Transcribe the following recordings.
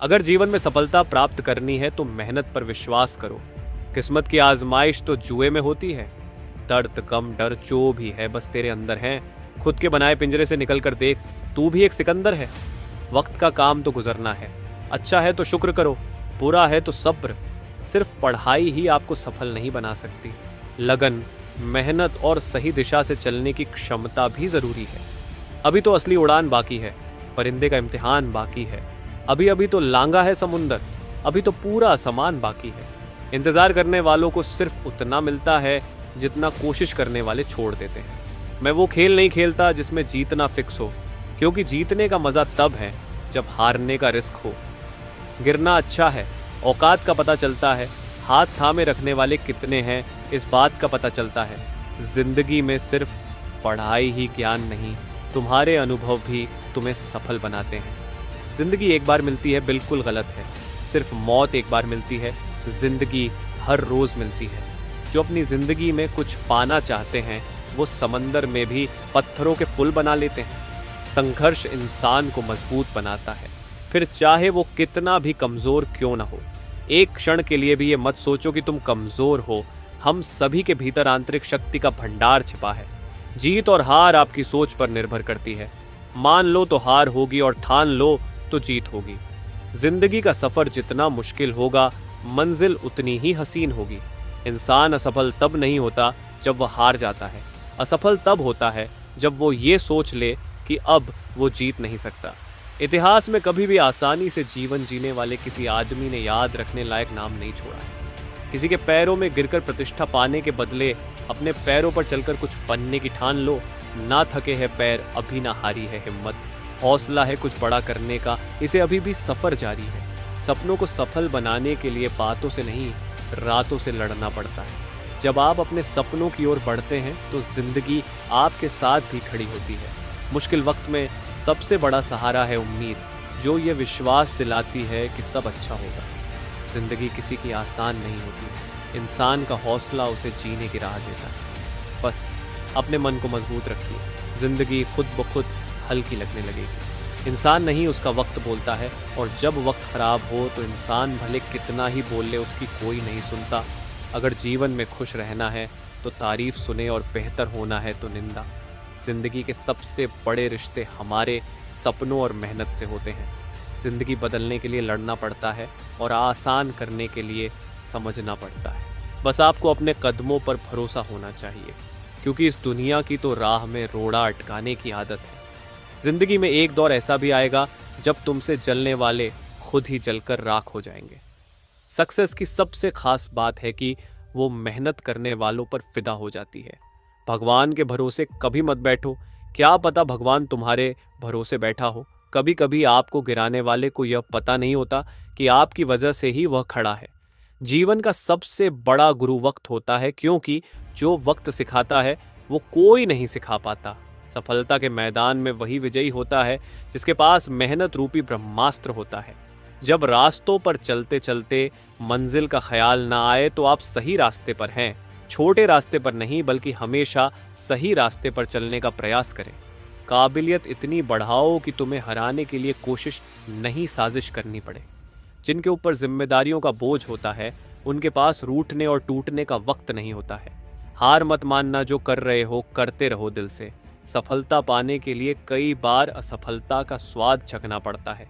अगर जीवन में सफलता प्राप्त करनी है तो मेहनत पर विश्वास करो। किस्मत की आजमाइश तो जुए में होती है। दर्द, गम, डर जो भी है बस तेरे अंदर है। खुद के बनाए पिंजरे से निकल कर देख, तू भी एक सिकंदर है। वक्त का काम तो गुजरना है। अच्छा है तो शुक्र करो, बुरा है तो सब्र। सिर्फ पढ़ाई ही आपको सफल नहीं बना सकती। लगन, मेहनत और सही दिशा से चलने की क्षमता भी जरूरी है। अभी तो असली उड़ान बाकी है, परिंदे का इम्तिहान बाकी है। अभी अभी तो लांगा है समुंदर, अभी तो पूरा सामान बाकी है। इंतजार करने वालों को सिर्फ उतना मिलता है जितना कोशिश करने वाले छोड़ देते हैं। मैं वो खेल नहीं खेलता जिसमें जीतना फिक्स हो, क्योंकि जीतने का मजा तब है जब हारने का रिस्क हो। गिरना अच्छा है, औकात का पता चलता है। हाथ थामे रखने वाले कितने हैं इस बात का पता चलता है। जिंदगी में सिर्फ पढ़ाई ही ज्ञान नहीं, तुम्हारे अनुभव भी तुम्हें सफल बनाते हैं। जिंदगी एक बार मिलती है बिल्कुल गलत है। सिर्फ मौत एक बार मिलती है, जिंदगी हर रोज मिलती है। जो अपनी जिंदगी में कुछ पाना चाहते हैं वो समंदर में भी पत्थरों के पुल बना लेते हैं। संघर्ष इंसान को मजबूत बनाता है, फिर चाहे वो कितना भी कमजोर क्यों ना हो। एक क्षण के लिए भी ये मत सोचो कि तुम कमजोर हो। हम सभी के भीतर आंतरिक शक्ति का भंडार छिपा है। जीत और हार आपकी सोच पर निर्भर करती है। मान लो तो हार होगी और ठान लो तो जीत होगी। जिंदगी का सफर जितना मुश्किल होगा, मंजिल उतनी ही हसीन होगी। इंसान असफल तब नहीं होता जब वह हार जाता है। असफल तब होता है जब वो ये सोच ले कि अब वो जीत नहीं सकता। इतिहास में कभी भी आसानी से जीवन जीने वाले किसी आदमी ने याद रखने लायक नाम नहीं छोड़ा है। किसी के पैरों में गिरकर प्रतिष्ठा पाने के बदले अपने पैरों पर चलकर कुछ बनने की ठान लो। ना थके है पैर, अभी ना हारी है हिम्मत। हौसला है कुछ बड़ा करने का, इसे अभी भी सफर जारी है। सपनों को सफल बनाने के लिए बातों से नहीं, रातों से लड़ना पड़ता है। जब आप अपने सपनों की ओर बढ़ते हैं तो जिंदगी आपके साथ भी खड़ी होती है। मुश्किल वक्त में सबसे बड़ा सहारा है उम्मीद, जो ये विश्वास दिलाती है कि सब अच्छा होगा। जिंदगी किसी की आसान नहीं होती। इंसान का हौसला उसे जीने की राह देता है। बस अपने मन को मजबूत रखिए, जिंदगी खुद ब खुद हल्की लगने लगेगी। इंसान नहीं, उसका वक्त बोलता है, और जब वक्त खराब हो तो इंसान भले कितना ही बोल ले उसकी कोई नहीं सुनता। अगर जीवन में खुश रहना है तो तारीफ सुने, और बेहतर होना है तो निंदा। जिंदगी के सबसे बड़े रिश्ते हमारे सपनों और मेहनत से होते हैं। जिंदगी बदलने के लिए लड़ना पड़ता है और आसान करने के लिए समझना पड़ता है। बस आपको अपने कदमों पर भरोसा होना चाहिए, क्योंकि इस दुनिया की तो राह में रोड़ा अटकाने की आदत है। जिंदगी में एक दौर ऐसा भी आएगा जब तुमसे जलने वाले खुद ही जलकर राख हो जाएंगे। सक्सेस की सबसे खास बात है कि वो मेहनत करने वालों पर फिदा हो जाती है। भगवान के भरोसे कभी मत बैठो, क्या पता भगवान तुम्हारे भरोसे बैठा हो। कभी कभी आपको गिराने वाले को यह पता नहीं होता कि आपकी वजह से ही वह खड़ा है। जीवन का सबसे बड़ा गुरु वक्त होता है, क्योंकि जो वक्त सिखाता है वो कोई नहीं सिखा पाता। सफलता के मैदान में वही विजयी होता है जिसके पास मेहनत रूपी ब्रह्मास्त्र होता है। जब रास्तों पर चलते चलते मंजिल का ख्याल ना आए तो आप सही रास्ते पर हैं। छोटे रास्ते पर नहीं, बल्कि हमेशा सही रास्ते पर चलने का प्रयास करें। काबिलियत इतनी बढ़ाओ कि तुम्हें हराने के लिए कोशिश नहीं, साजिश करनी पड़े। जिनके ऊपर जिम्मेदारियों का बोझ होता है उनके पास रूठने और टूटने का वक्त नहीं होता है। हार मत मानना, जो कर रहे हो करते रहो दिल से। सफलता पाने के लिए कई बार असफलता का स्वाद चखना पड़ता है।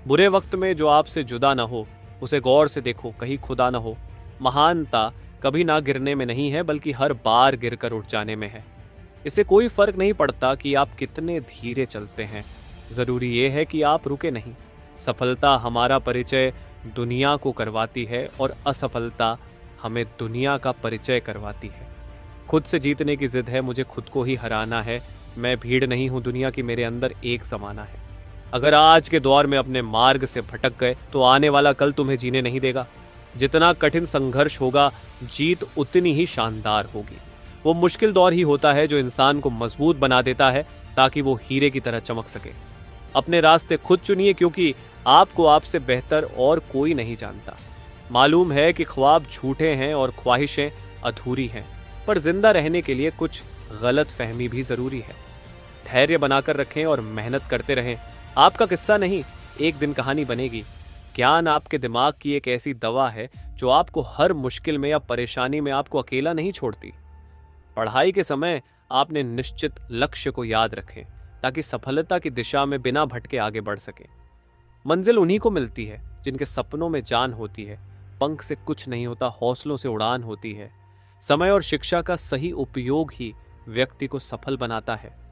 बुरे वक्त में जो आपसे जुदा ना हो उसे गौर से देखो, कहीं खुदा ना हो। महानता कभी ना गिरने में नहीं है, बल्कि हर बार गिरकर उठ जाने में है। इससे कोई फर्क नहीं पड़ता कि आप कितने धीरे चलते हैं, जरूरी ये है कि आप रुके नहीं। सफलता हमारा परिचय दुनिया को करवाती है और असफलता हमें दुनिया का परिचय करवाती है। खुद से जीतने की जिद है, मुझे खुद को ही हराना है। मैं भीड़ नहीं हूं दुनिया की, मेरे अंदर एक समाना है। अगर आज के दौर में अपने मार्ग से भटक गए तो आने वाला कल तुम्हें जीने नहीं देगा। जितना कठिन संघर्ष होगा, जीत उतनी ही शानदार होगी। वो मुश्किल दौर ही होता है जो इंसान को मजबूत बना देता है, ताकि वो हीरे की तरह चमक सके। अपने रास्ते खुद चुनिए, क्योंकि आपको आपसे बेहतर और कोई नहीं जानता। मालूम है कि ख्वाब झूठे हैं और ख्वाहिशें अधूरी हैं, पर जिंदा रहने के लिए कुछ गलत फहमी भी जरूरी है। धैर्य बनाकर रखें और मेहनत करते रहें। आपका किस्सा नहीं, एक दिन कहानी बनेगी। ज्ञान आपके दिमाग की एक ऐसी दवा है जो आपको हर मुश्किल में या परेशानी में आपको अकेला नहीं छोड़ती। पढ़ाई के समय आपने निश्चित लक्ष्य को याद रखें ताकि सफलता की दिशा में बिना भटके आगे बढ़ सके। मंजिल उन्हीं को मिलती है जिनके सपनों में जान होती है। पंख से कुछ नहीं होता, हौसलों से उड़ान होती है। समय और शिक्षा का सही उपयोग ही व्यक्ति को सफल बनाता है।